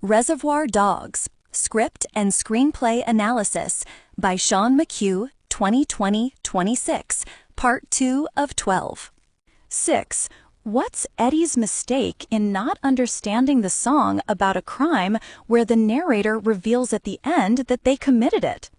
Reservoir Dogs, Script and Screenplay Analysis by Sean McHugh, 2020-26, Part 2 of 12. 6. What's Eddie's mistake in not understanding the song about a crime where the narrator reveals at the end that they committed it?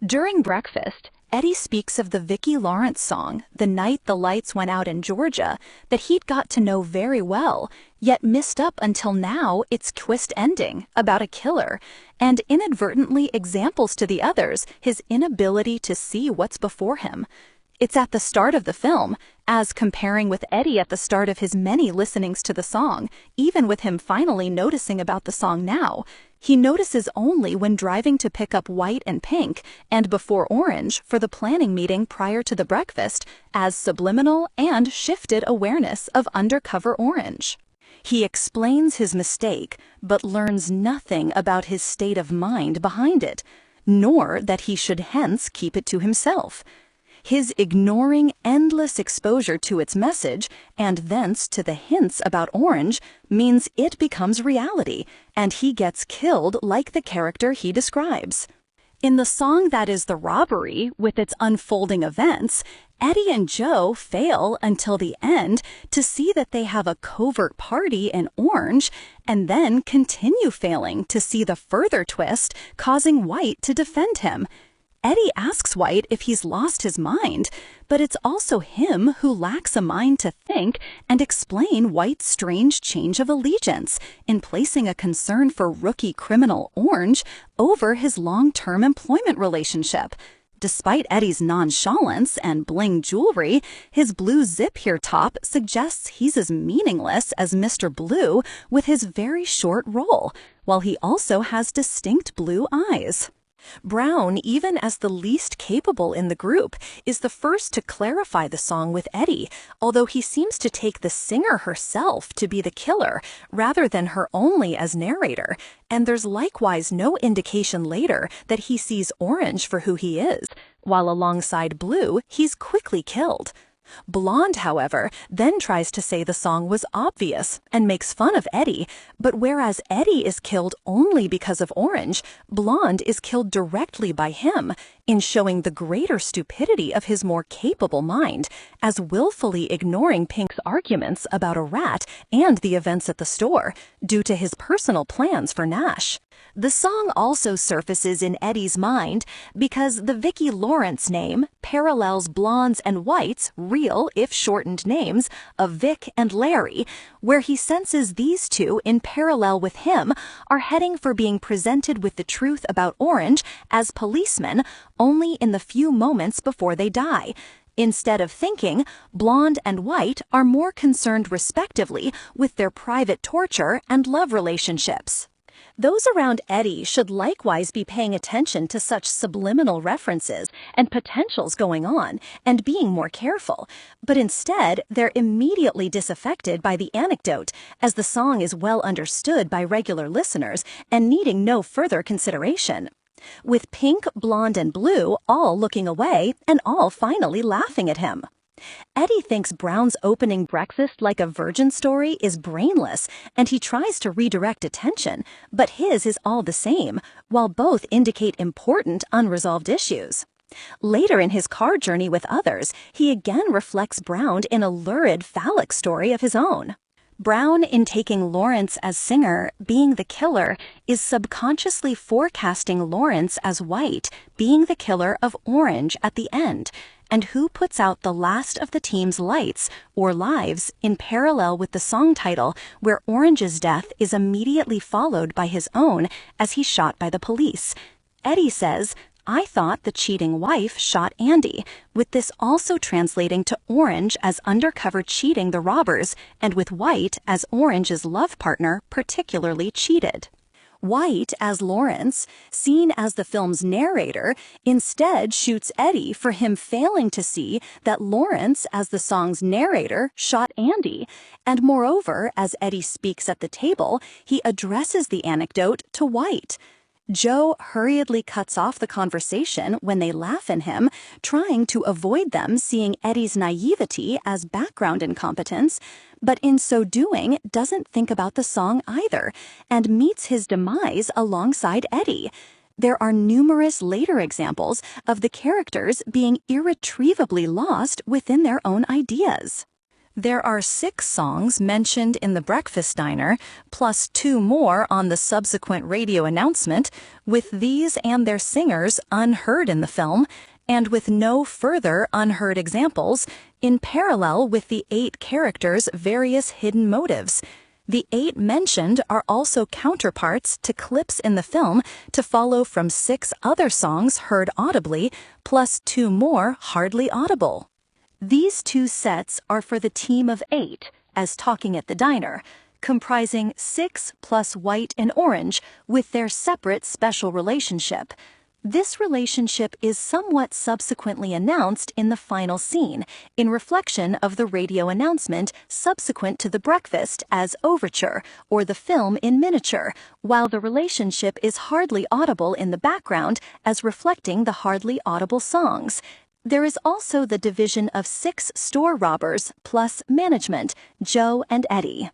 During breakfast, Eddie speaks of the Vicki Lawrence song, The Night the Lights Went Out in Georgia, that he'd got to know very well, yet missed up until now its twist ending, about a killer, and inadvertently examples to the others his inability to see what's before him. It's at the start of the film, as comparing with Eddie at the start of his many listenings to the song, even with him finally noticing about the song now. He notices only when driving to pick up White and Pink, and before Orange for the planning meeting prior to the breakfast, as subliminal and shifted awareness of undercover Orange. He explains his mistake, but learns nothing about his state of mind behind it, nor that he should hence keep it to himself. His ignoring endless exposure to its message, and thence to the hints about Orange, means it becomes reality, and he gets killed like the character he describes. In the song that is The Robbery, with its unfolding events, Eddie and Joe fail until the end to see that they have a covert party in Orange, and then continue failing to see the further twist causing White to defend him. Eddie asks White if he's lost his mind, but it's also him who lacks a mind to think and explain White's strange change of allegiance in placing a concern for rookie criminal Orange over his long-term employment relationship. Despite Eddie's nonchalance and bling jewelry, his blue zip-here top suggests he's as meaningless as Mr. Blue with his very short role, while he also has distinct blue eyes. Brown, even as the least capable in the group, is the first to clarify the song with Eddie, although he seems to take the singer herself to be the killer, rather than her only as narrator, and there's likewise no indication later that he sees Orange for who he is, while alongside Blue, he's quickly killed. Blonde, however, then tries to say the song was obvious and makes fun of Eddie, but whereas Eddie is killed only because of Orange, Blonde is killed directly by him, in showing the greater stupidity of his more capable mind, as willfully ignoring Pink's arguments about a rat and the events at the store, due to his personal plans for Nash. The song also surfaces in Eddie's mind because the Vicki Lawrence name parallels Blonde's and White's real, if shortened names, of Vic and Larry, where he senses these two in parallel with him are heading for being presented with the truth about Orange as policemen only in the few moments before they die. Instead of thinking, Blonde and White are more concerned respectively with their private torture and love relationships. Those around Eddie should likewise be paying attention to such subliminal references and potentials going on and being more careful, but instead they're immediately disaffected by the anecdote, as the song is well understood by regular listeners and needing no further consideration. With Pink, Blonde, and Blue all looking away and all finally laughing at him. Eddie thinks Brown's opening breakfast like a virgin story is brainless, and he tries to redirect attention, but his is all the same, while both indicate important unresolved issues. Later in his car journey with others, he again reflects Brown in a lurid phallic story of his own. Brown, in taking Lawrence as singer, being the killer, is subconsciously forecasting Lawrence as White, being the killer of Orange at the end, and who puts out the last of the team's lights, or lives, in parallel with the song title, where Orange's death is immediately followed by his own as he's shot by the police. Eddie says, "I thought the cheating wife shot Andy," with this also translating to Orange as undercover cheating the robbers, and with White as Orange's love partner particularly cheated. White, as Lawrence, seen as the film's narrator, instead shoots Eddie for him failing to see that Lawrence, as the song's narrator, shot Andy, and moreover, as Eddie speaks at the table, he addresses the anecdote to White. Joe hurriedly cuts off the conversation when they laugh at him, trying to avoid them seeing Eddie's naivety as background incompetence, but in so doing doesn't think about the song either, and meets his demise alongside Eddie. There are numerous later examples of the characters being irretrievably lost within their own ideas. There are 6 songs mentioned in the breakfast diner, plus 2 more on the subsequent radio announcement, with these and their singers unheard in the film, and with no further unheard examples, in parallel with the 8 characters' various hidden motives. The 8 mentioned are also counterparts to clips in the film to follow from 6 other songs heard audibly, plus 2 more hardly audible. These 2 sets are for the team of 8, as talking at the diner, comprising 6 plus white and orange with their separate special relationship. This relationship is somewhat subsequently announced in the final scene, in reflection of the radio announcement subsequent to the breakfast as overture, or the film in miniature, while the relationship is hardly audible in the background as reflecting the hardly audible songs. There is also the division of 6 store robbers plus management, Joe and Eddie.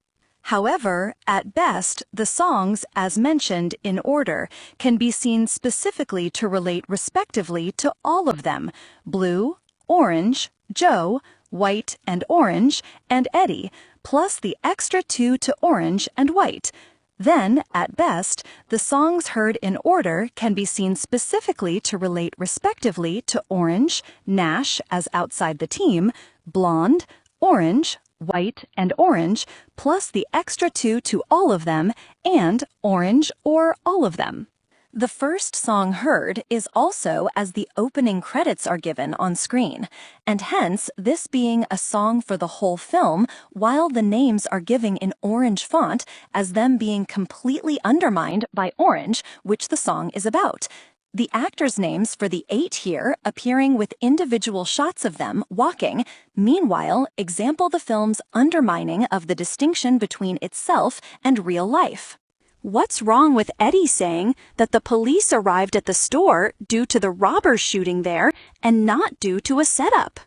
However, at best, the songs, as mentioned in order, can be seen specifically to relate respectively to all of them: Blue, Orange, Joe, White and Orange, and Eddie, plus the extra 2 to Orange and White. Then, at best, the songs heard in order can be seen specifically to relate respectively to Orange, Nash as outside the team, Blonde, Orange, White, and Orange, plus the extra 2 to all of them, and Orange or all of them. The first song heard is also as the opening credits are given on screen, and hence this being a song for the whole film, while the names are given in orange font as them being completely undermined by Orange, which the song is about. The actors' names for the 8 here appearing with individual shots of them walking, meanwhile example the film's undermining of the distinction between itself and real life. What's wrong with Eddie saying that the police arrived at the store due to the robbers shooting there and not due to a setup?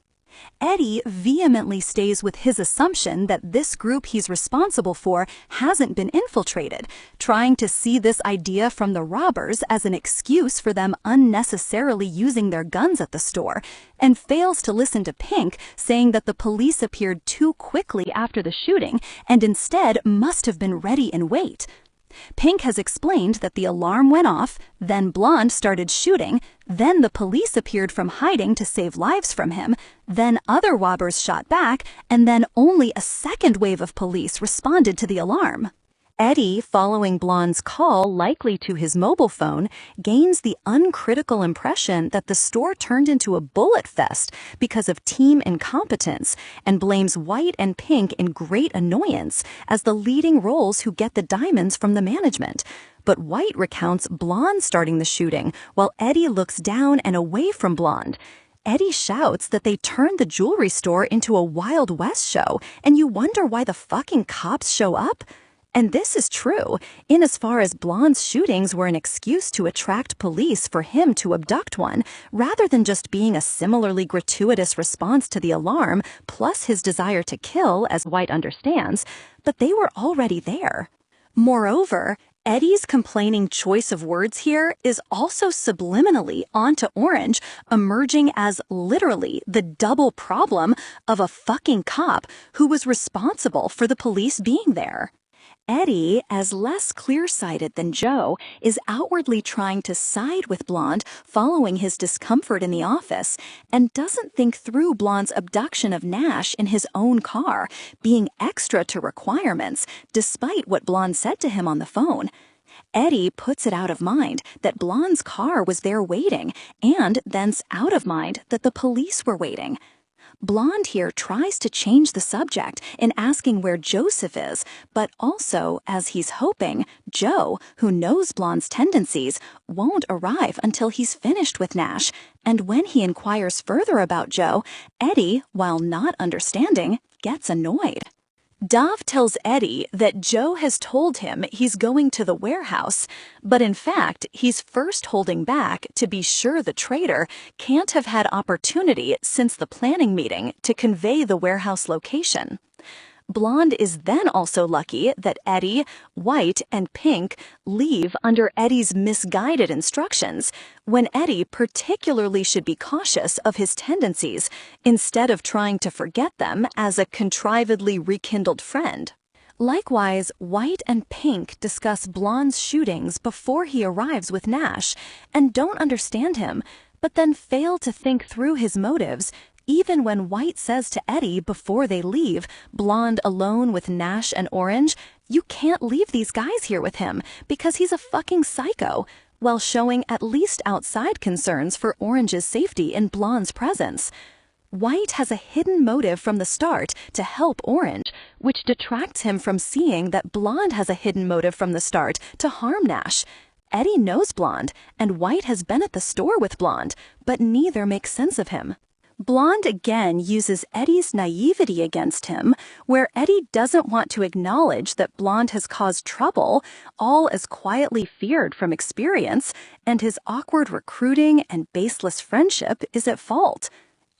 Eddie vehemently stays with his assumption that this group he's responsible for hasn't been infiltrated, trying to see this idea from the robbers as an excuse for them unnecessarily using their guns at the store, and fails to listen to Pink saying that the police appeared too quickly after the shooting and instead must have been ready in wait. Pink has explained that the alarm went off, then Blonde started shooting, then the police appeared from hiding to save lives from him, then other robbers shot back, and then only a second wave of police responded to the alarm. Eddie, following Blonde's call likely to his mobile phone, gains the uncritical impression that the store turned into a bullet fest because of team incompetence, and blames White and Pink in great annoyance as the leading roles who get the diamonds from the management. But White recounts Blonde starting the shooting, while Eddie looks down and away from Blonde. Eddie shouts that they turned the jewelry store into a Wild West show, and you wonder why the fucking cops show up? And this is true, in as far as Blonde's shootings were an excuse to attract police for him to abduct one, rather than just being a similarly gratuitous response to the alarm, plus his desire to kill, as White understands, but they were already there. Moreover, Eddie's complaining choice of words here is also subliminally onto Orange, emerging as literally the double problem of a fucking cop who was responsible for the police being there. Eddie, as less clear-sighted than Joe, is outwardly trying to side with Blonde following his discomfort in the office, and doesn't think through Blonde's abduction of Nash in his own car, being extra to requirements, despite what Blonde said to him on the phone. Eddie puts it out of mind that Blonde's car was there waiting, and thence out of mind that the police were waiting. Blonde here tries to change the subject in asking where Joseph is, but also, as he's hoping, Joe, who knows Blonde's tendencies, won't arrive until he's finished with Nash, and when he inquires further about Joe, Eddie, while not understanding, gets annoyed. Dov tells Eddie that Joe has told him he's going to the warehouse, but in fact, he's first holding back to be sure the traitor can't have had opportunity since the planning meeting to convey the warehouse location. Blonde is then also lucky that Eddie, White, and Pink leave under Eddie's misguided instructions, when Eddie particularly should be cautious of his tendencies instead of trying to forget them as a contrivedly rekindled friend. Likewise, White and Pink discuss Blonde's shootings before he arrives with Nash and don't understand him, but then fail to think through his motives, even when White says to Eddie before they leave, Blonde alone with Nash and Orange, "You can't leave these guys here with him because he's a fucking psycho," while showing at least outside concerns for Orange's safety in Blonde's presence. White has a hidden motive from the start to help Orange, which detracts him from seeing that Blonde has a hidden motive from the start to harm Nash. Eddie knows Blonde, and White has been at the store with Blonde, but neither makes sense of him. Blonde again uses Eddie's naivety against him, where Eddie doesn't want to acknowledge that Blonde has caused trouble, all as quietly feared from experience, and his awkward recruiting and baseless friendship is at fault.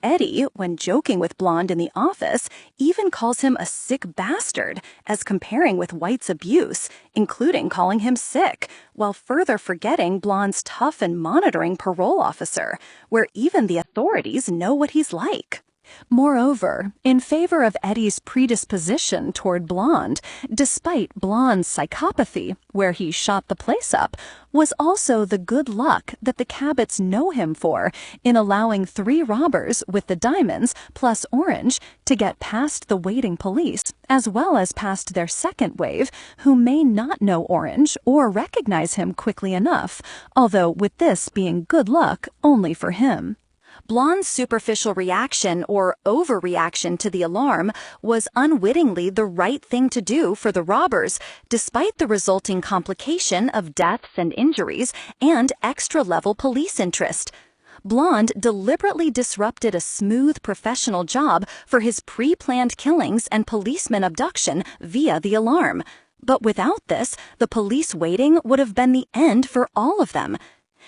Eddie, when joking with Blonde in the office, even calls him a sick bastard, as comparing with White's abuse, including calling him sick, while further forgetting Blonde's tough and monitoring parole officer, where even the authorities know what he's like. Moreover, in favor of Eddie's predisposition toward Blonde, despite Blonde's psychopathy, where he shot the place up, was also the good luck that the Cabots know him for in allowing 3 robbers with the diamonds plus Orange to get past the waiting police, as well as past their second wave, who may not know Orange or recognize him quickly enough, although with this being good luck only for him. Blonde's superficial reaction or overreaction to the alarm was unwittingly the right thing to do for the robbers, despite the resulting complication of deaths and injuries and extra-level police interest. Blonde deliberately disrupted a smooth professional job for his pre-planned killings and policeman abduction via the alarm. But without this, the police waiting would have been the end for all of them.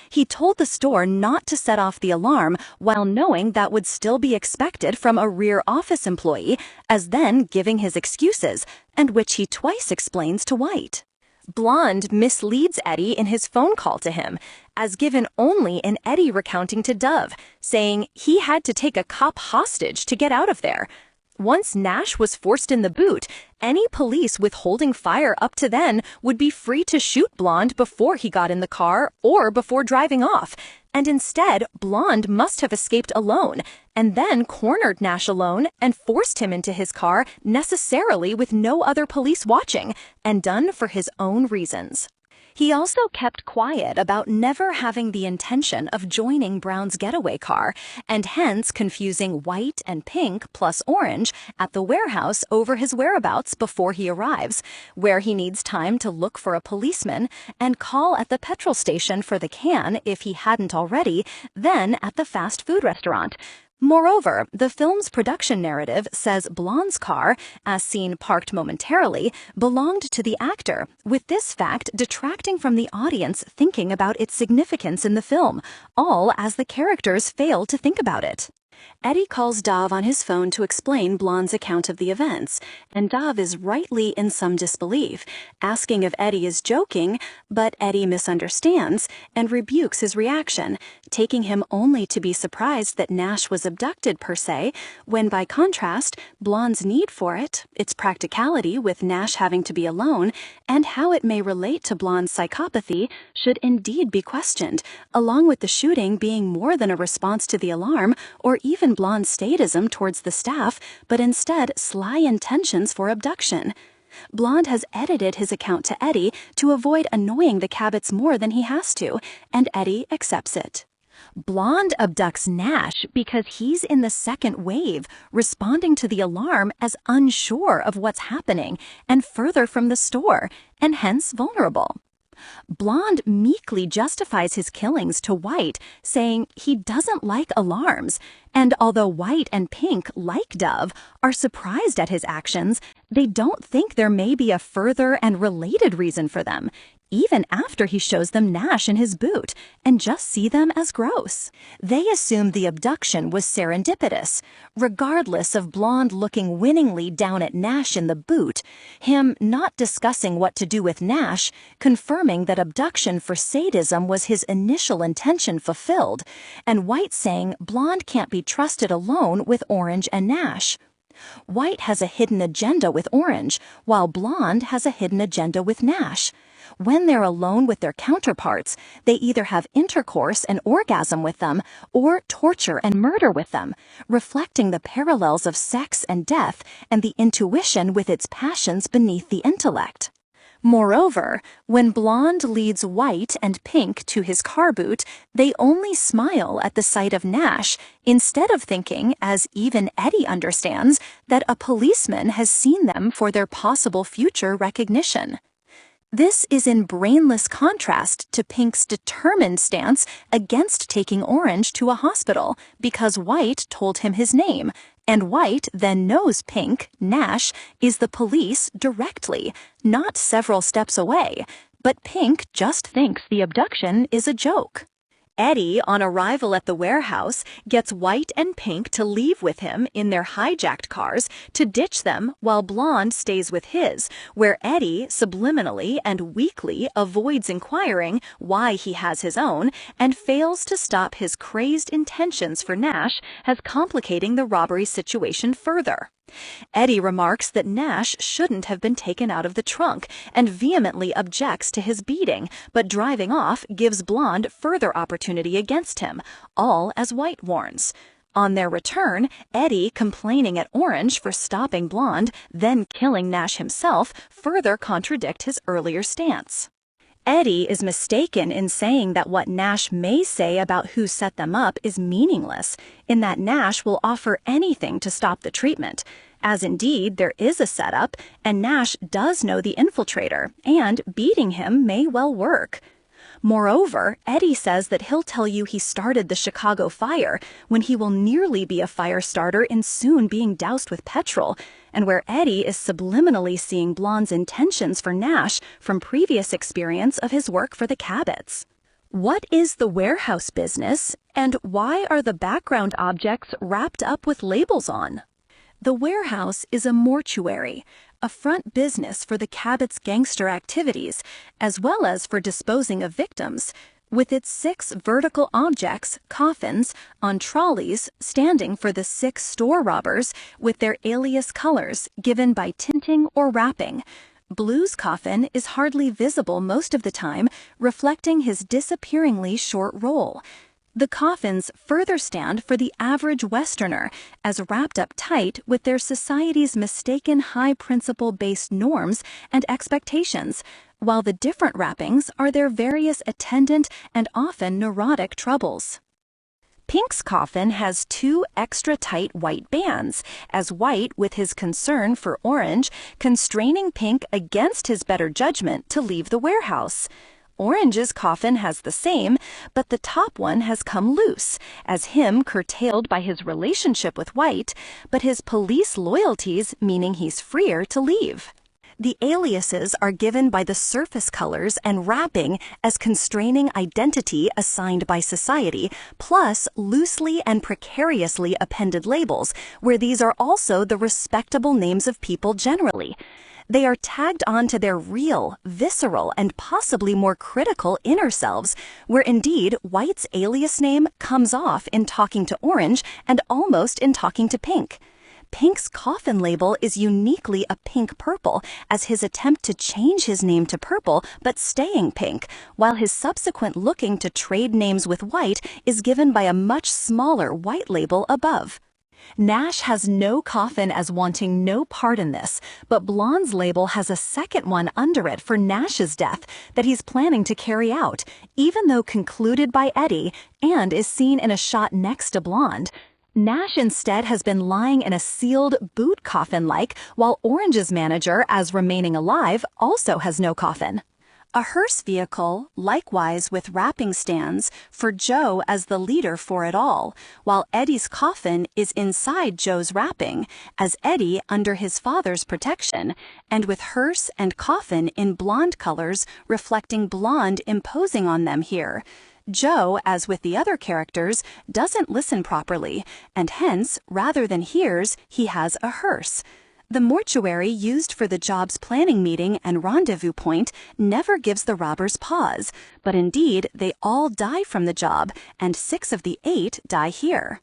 He told the store not to set off the alarm while knowing that would still be expected from a rear office employee, as then giving his excuses, and which he twice explains to White. Blonde misleads Eddie in his phone call to him, as given only in Eddie recounting to Dove, saying he had to take a cop hostage to get out of there. Once Nash was forced in the boot, any police withholding fire up to then would be free to shoot Blonde before he got in the car or before driving off, and instead Blonde must have escaped alone, and then cornered Nash alone and forced him into his car necessarily with no other police watching, and done for his own reasons. He also kept quiet about never having the intention of joining Brown's getaway car, and hence confusing White and Pink plus Orange at the warehouse over his whereabouts before he arrives, where he needs time to look for a policeman and call at the petrol station for the can if he hadn't already, then at the fast food restaurant. Moreover, the film's production narrative says Blonde's car, as seen parked momentarily, belonged to the actor, with this fact detracting from the audience thinking about its significance in the film, all as the characters fail to think about it. Eddie calls Dove on his phone to explain Blonde's account of the events, and Dove is rightly in some disbelief, asking if Eddie is joking, but Eddie misunderstands and rebukes his reaction, taking him only to be surprised that Nash was abducted per se, when by contrast, Blonde's need for it, its practicality with Nash having to be alone, and how it may relate to Blonde's psychopathy should indeed be questioned, along with the shooting being more than a response to the alarm or even Blonde's statism towards the staff, but instead sly intentions for abduction. Blonde has edited his account to Eddie to avoid annoying the Cabots more than he has to, and Eddie accepts it. Blonde abducts Nash because he's in the second wave, responding to the alarm as unsure of what's happening and further from the store, and hence vulnerable. Blonde meekly justifies his killings to White, saying he doesn't like alarms, and although White and Pink, like Dove, are surprised at his actions, they don't think there may be a further and related reason for them, even after he shows them Nash in his boot, and just see them as gross. They assume the abduction was serendipitous, regardless of Blonde looking winningly down at Nash in the boot, him not discussing what to do with Nash, confirming that abduction for sadism was his initial intention fulfilled, and White saying Blonde can't be trusted alone with Orange and Nash. White has a hidden agenda with Orange, while Blonde has a hidden agenda with Nash. When they're alone with their counterparts, they either have intercourse and orgasm with them, or torture and murder with them, reflecting the parallels of sex and death and the intuition with its passions beneath the intellect. Moreover, when Blonde leads White and Pink to his car boot, they only smile at the sight of Nash, instead of thinking, as even Eddie understands, that a policeman has seen them for their possible future recognition. This is in brainless contrast to Pink's determined stance against taking Orange to a hospital because White told him his name, and White then knows Pink, Nash, is the police directly, not several steps away, but Pink just thinks the abduction is a joke. Eddie, on arrival at the warehouse, gets White and Pink to leave with him in their hijacked cars to ditch them while Blonde stays with his, where Eddie subliminally and weakly avoids inquiring why he has his own and fails to stop his crazed intentions for Nash as complicating the robbery situation further. Eddie remarks that Nash shouldn't have been taken out of the trunk and vehemently objects to his beating, but driving off gives Blonde further opportunity against him, all as White warns. On their return, Eddie complaining at Orange for stopping Blonde, then killing Nash himself, further contradict his earlier stance. Eddie is mistaken in saying that what Nash may say about who set them up is meaningless, in that Nash will offer anything to stop the treatment, as indeed there is a setup, and Nash does know the infiltrator, and beating him may well work. Moreover, Eddie says that he'll tell you he started the Chicago fire when he will nearly be a fire starter in soon being doused with petrol, and where Eddie is subliminally seeing Blonde's intentions for Nash from previous experience of his work for the Cabots. What is the warehouse business, and why are the background objects wrapped up with labels on? The warehouse is a mortuary, a front business for the Cabot's gangster activities, as well as for disposing of victims, with its 6 vertical objects, coffins, on trolleys standing for the 6 store robbers with their alias colors given by tinting or wrapping. Blue's coffin is hardly visible most of the time, reflecting his disappearingly short role. The coffins further stand for the average Westerner, as wrapped up tight with their society's mistaken high principle-based norms and expectations, while the different wrappings are their various attendant and often neurotic troubles. Pink's coffin has 2 extra tight white bands, as White, with his concern for Orange, constraining Pink against his better judgment to leave the warehouse. Orange's coffin has the same, but the top one has come loose, as him curtailed by his relationship with White, but his police loyalties meaning he's freer to leave. The aliases are given by the surface colors and wrapping as constraining identity assigned by society, plus loosely and precariously appended labels, where these are also the respectable names of people generally. They are tagged on to their real, visceral, and possibly more critical inner selves, where indeed White's alias name comes off in talking to Orange and almost in talking to Pink. Pink's coffin label is uniquely a pink purple, as his attempt to change his name to purple but staying pink, while his subsequent looking to trade names with White is given by a much smaller white label above. Nash has no coffin as wanting no part in this, but Blonde's label has a second one under it for Nash's death that he's planning to carry out, even though concluded by Eddie, and is seen in a shot next to Blonde. Nash instead has been lying in a sealed boot coffin-like, while Orange's manager, as remaining alive, also has no coffin. A hearse vehicle, likewise with wrapping stands, for Joe as the leader for it all, while Eddie's coffin is inside Joe's wrapping, as Eddie under his father's protection, and with hearse and coffin in blonde colors reflecting blonde imposing on them here. Joe, as with the other characters, doesn't listen properly, and hence, rather than hears, he has a hearse. The mortuary used for the job's planning meeting and rendezvous point never gives the robbers pause, but indeed they all die from the job, and 6 of the 8 die here.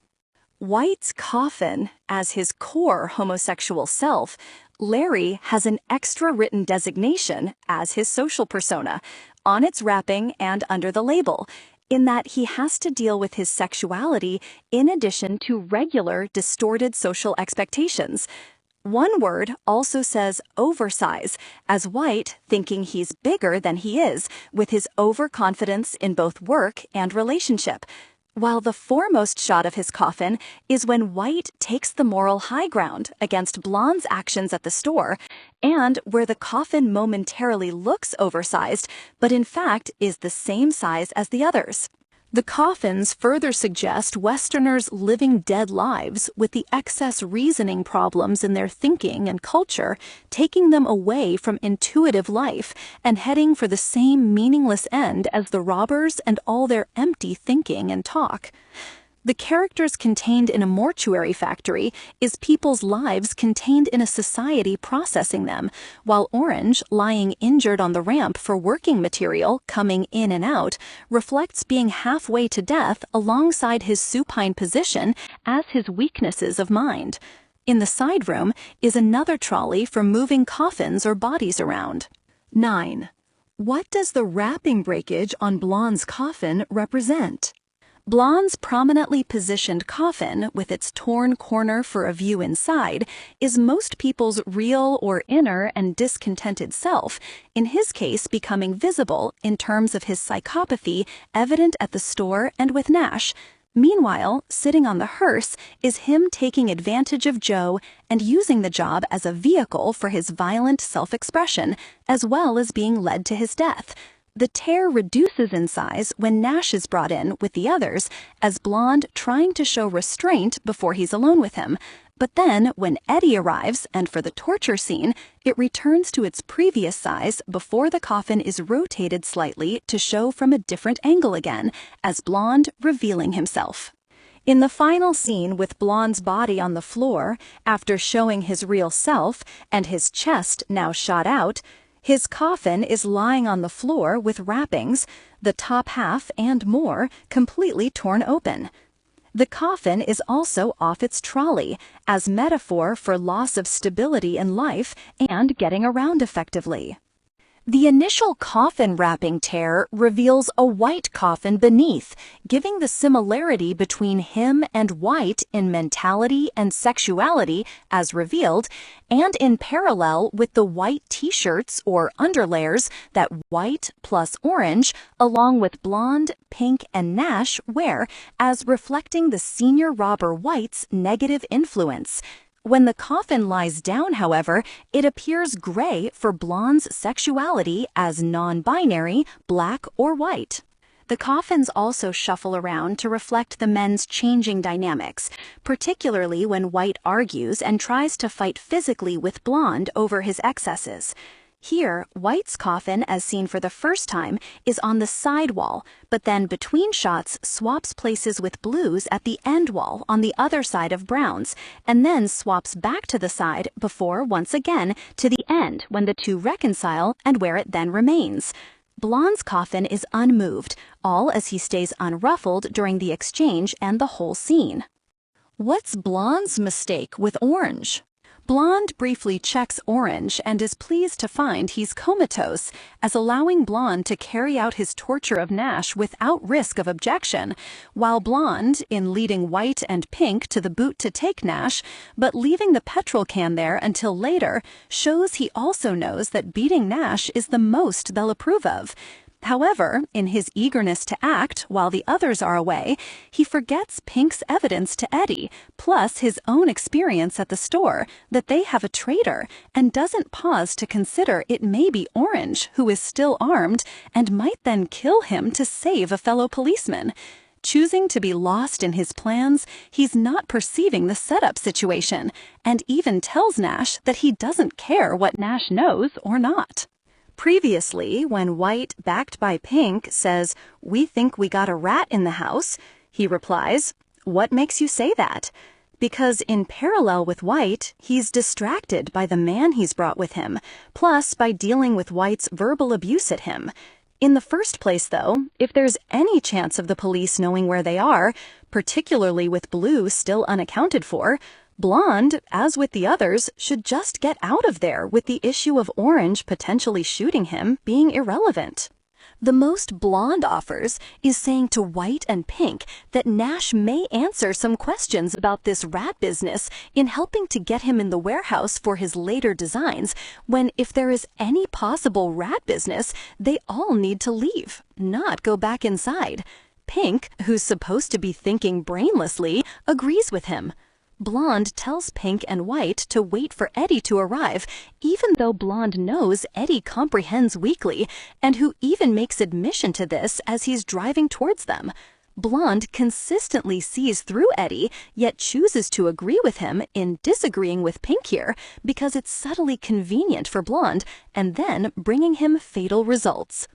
White's coffin, as his core homosexual self, Larry has an extra written designation as his social persona, on its wrapping and under the label, in that he has to deal with his sexuality in addition to regular distorted social expectations. One word also says oversize, as White thinking he's bigger than he is, with his overconfidence in both work and relationship. While the foremost shot of his coffin is when White takes the moral high ground against Blonde's actions at the store, and where the coffin momentarily looks oversized, but in fact is the same size as the others. The coffins further suggest Westerners living dead lives with the excess reasoning problems in their thinking and culture, taking them away from intuitive life and heading for the same meaningless end as the robbers and all their empty thinking and talk. The characters contained in a mortuary factory is people's lives contained in a society processing them, while Orange, lying injured on the ramp for working material coming in and out, reflects being halfway to death alongside his supine position as his weaknesses of mind. In the side room is another trolley for moving coffins or bodies around. 9. What does the wrapping breakage on Blonde's coffin represent? Blonde's prominently positioned coffin, with its torn corner for a view inside, is most people's real or inner and discontented self, in his case becoming visible in terms of his psychopathy evident at the store and with Nash. Meanwhile, sitting on the hearse is him taking advantage of Joe and using the job as a vehicle for his violent self-expression, as well as being led to his death. The tear reduces in size when Nash is brought in with the others, as Blonde trying to show restraint before he's alone with him. But then, when Eddie arrives, and for the torture scene, it returns to its previous size before the coffin is rotated slightly to show from a different angle again, as Blonde revealing himself. In the final scene with Blonde's body on the floor, after showing his real self, and his chest now shot out, his coffin is lying on the floor with wrappings, the top half and more completely torn open. The coffin is also off its trolley, as metaphor for loss of stability in life and getting around effectively. The initial coffin wrapping tear reveals a White coffin beneath, giving the similarity between him and White in mentality and sexuality as revealed, and in parallel with the white t-shirts or underlayers that White plus Orange, along with Blonde, Pink, and Nash wear, as reflecting the senior robber White's negative influence. When the coffin lies down, however, it appears gray for Blonde's sexuality as non-binary, black or white. The coffins also shuffle around to reflect the men's changing dynamics, particularly when White argues and tries to fight physically with Blonde over his excesses. Here, White's coffin, as seen for the first time, is on the side wall, but then between shots swaps places with Blue's at the end wall on the other side of Brown's, and then swaps back to the side before once again to the end when the two reconcile and where it then remains. Blonde's coffin is unmoved, all as he stays unruffled during the exchange and the whole scene. What's Blonde's mistake with Orange? Blonde briefly checks Orange and is pleased to find he's comatose, as allowing Blonde to carry out his torture of Nash without risk of objection, while Blonde, in leading White and Pink to the boot to take Nash, but leaving the petrol can there until later, shows he also knows that beating Nash is the most they'll approve of. However, in his eagerness to act while the others are away, he forgets Pink's evidence to Eddie, plus his own experience at the store, that they have a traitor, and doesn't pause to consider it may be Orange, who is still armed, and might then kill him to save a fellow policeman. Choosing to be lost in his plans, he's not perceiving the setup situation, and even tells Nash that he doesn't care what Nash knows or not. Previously, when White, backed by Pink, says, "We think we got a rat in the house," he replies, "What makes you say that?" Because in parallel with White, he's distracted by the man he's brought with him, plus by dealing with White's verbal abuse at him. In the first place, though, if there's any chance of the police knowing where they are, particularly with Blue still unaccounted for, Blonde, as with the others, should just get out of there with the issue of Orange potentially shooting him being irrelevant. The most Blonde offers is saying to White and Pink that Nash may answer some questions about this rat business in helping to get him in the warehouse for his later designs, when if there is any possible rat business, they all need to leave, not go back inside. Pink, who's supposed to be thinking brainlessly, agrees with him. Blonde tells Pink and White to wait for Eddie to arrive, even though Blonde knows Eddie comprehends weakly, and who even makes admission to this as he's driving towards them. Blonde consistently sees through Eddie, yet chooses to agree with him in disagreeing with Pink here, because it's subtly convenient for Blonde, and then bringing him fatal results.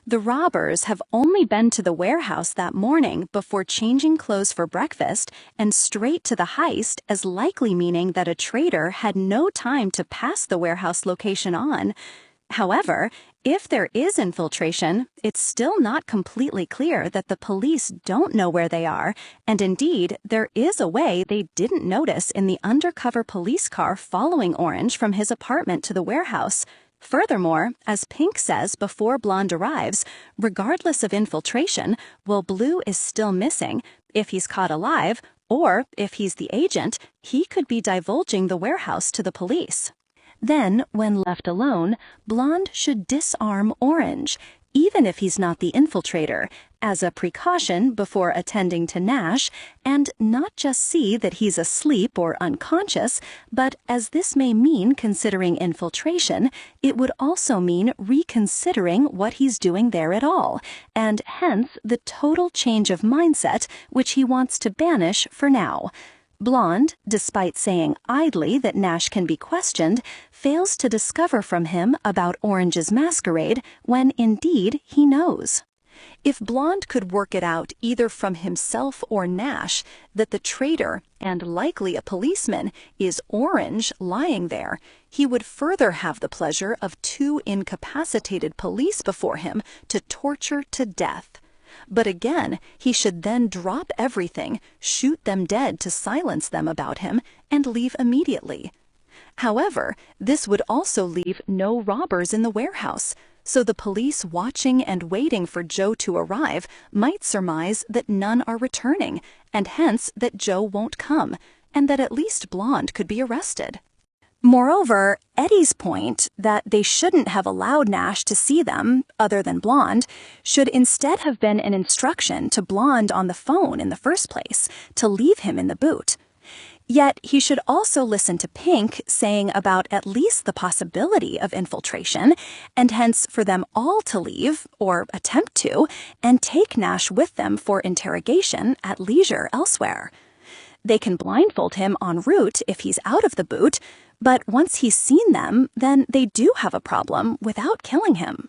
The robbers have only been to the warehouse that morning before changing clothes for breakfast and straight to the heist, as likely meaning that a traitor had no time to pass the warehouse location on. However, if there is infiltration, it's still not completely clear that the police don't know where they are, and indeed, there is a way they didn't notice in the undercover police car following Orange from his apartment to the warehouse. Furthermore, as Pink says before Blonde arrives, regardless of infiltration, while Blue is still missing, if he's caught alive, or if he's the agent, he could be divulging the warehouse to the police. Then, when left alone, Blonde should disarm Orange, even if he's not the infiltrator, as a precaution before attending to Nash, and not just see that he's asleep or unconscious, but as this may mean considering infiltration, it would also mean reconsidering what he's doing there at all, and hence the total change of mindset which he wants to banish for now. Blonde, despite saying idly that Nash can be questioned, fails to discover from him about Orange's masquerade when indeed he knows. If Blonde could work it out either from himself or Nash that the traitor, and likely a policeman, is Orange lying there, he would further have the pleasure of 2 incapacitated police before him to torture to death. But again, he should then drop everything, shoot them dead to silence them about him, and leave immediately. However, this would also leave no robbers in the warehouse, so the police watching and waiting for Joe to arrive might surmise that none are returning, and hence that Joe won't come, and that at least Blonde could be arrested. Moreover, Eddie's point that they shouldn't have allowed Nash to see them, other than Blonde, should instead have been an instruction to Blonde on the phone in the first place, to leave him in the boot. Yet he should also listen to Pink saying about at least the possibility of infiltration, and hence for them all to leave, or attempt to, and take Nash with them for interrogation at leisure elsewhere. They can blindfold him en route if he's out of the boot, but once he's seen them, then they do have a problem without killing him.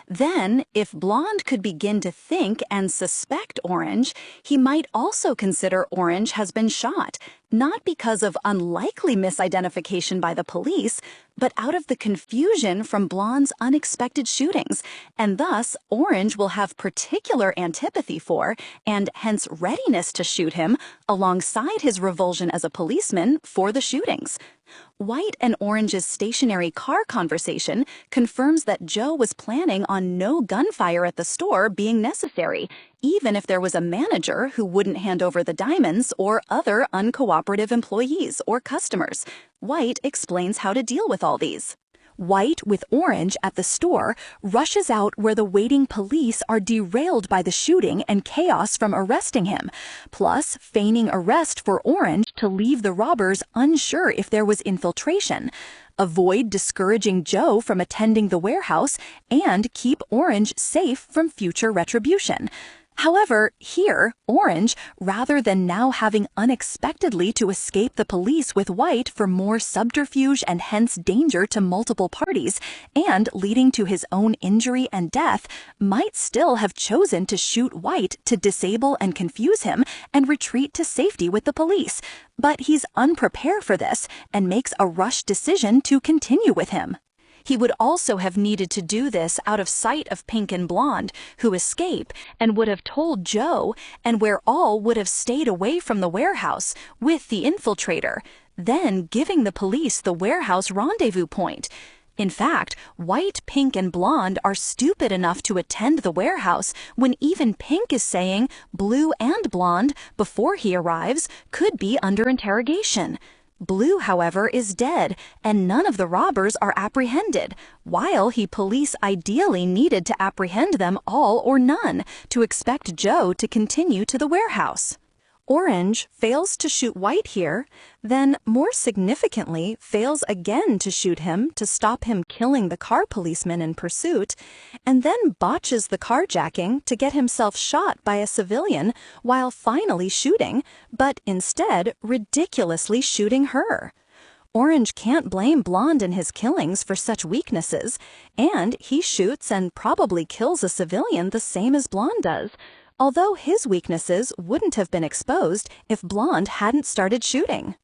Then, if Blonde could begin to think and suspect Orange, he might also consider Orange has been shot, not because of unlikely misidentification by the police, but out of the confusion from Blonde's unexpected shootings, and thus Orange will have particular antipathy for, and hence readiness to shoot him, alongside his revulsion as a policeman for the shootings. White and Orange's stationary car conversation confirms that Joe was planning on no gunfire at the store being necessary, even if there was a manager who wouldn't hand over the diamonds or other uncooperative employees or customers. White explains how to deal with all these. White, with orange at the store, rushes out where the waiting police are derailed by the shooting and chaos from arresting him, plus feigning arrest for orange to leave the robbers unsure if there was infiltration, avoid discouraging Joe from attending the warehouse, and keep orange safe from future retribution. However, here, orange, rather than now having unexpectedly to escape the police with white for more subterfuge and hence danger to multiple parties, and leading to his own injury and death, might still have chosen to shoot white to disable and confuse him and retreat to safety with the police. But he's unprepared for this and makes a rushed decision to continue with him. He would also have needed to do this out of sight of Pink and Blonde, who escape, and would have told Joe, and where all would have stayed away from the warehouse with the infiltrator, then giving the police the warehouse rendezvous point. In fact, White, Pink, and Blonde are stupid enough to attend the warehouse when even Pink is saying Blue and Blonde, before he arrives, could be under interrogation. Blue, however, is dead, and none of the robbers are apprehended, while police ideally needed to apprehend them all or none to expect Joe to continue to the warehouse. Orange fails to shoot White here, then more significantly fails again to shoot him to stop him killing the car policeman in pursuit, and then botches the carjacking to get himself shot by a civilian while finally shooting, but instead ridiculously shooting her. Orange can't blame Blonde in his killings for such weaknesses, and he shoots and probably kills a civilian the same as Blonde does, although his weaknesses wouldn't have been exposed if Blonde hadn't started shooting.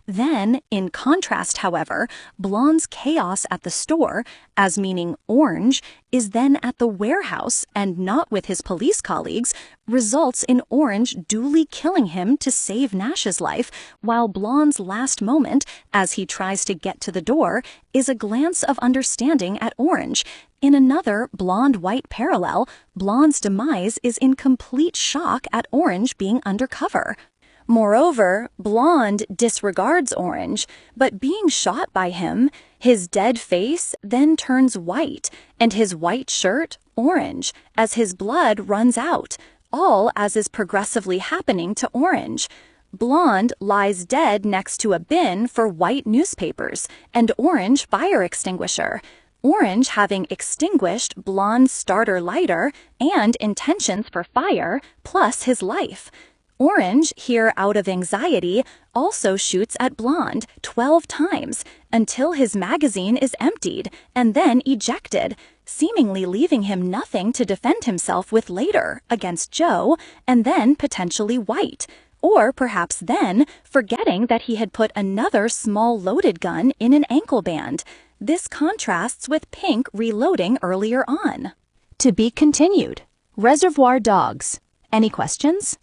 Then, in contrast, however, Blonde's chaos at the store, as meaning Orange, is then at the warehouse and not with his police colleagues, results in Orange duly killing him to save Nash's life, while Blonde's last moment, as he tries to get to the door, is a glance of understanding at Orange. In another Blonde-White parallel, Blonde's demise is in complete shock at Orange being undercover. Moreover, Blonde disregards Orange, but being shot by him, his dead face then turns white, and his white shirt orange, as his blood runs out, all as is progressively happening to Orange. Blonde lies dead next to a bin for white newspapers, and Orange fire extinguisher. Orange having extinguished Blonde's starter lighter and intentions for fire, plus his life. Orange, here out of anxiety, also shoots at Blonde 12 times until his magazine is emptied and then ejected, seemingly leaving him nothing to defend himself with later against Joe and then potentially White, or perhaps then forgetting that he had put another small loaded gun in an ankle band. This contrasts with Pink reloading earlier on. To be continued. Reservoir Dogs. Any questions?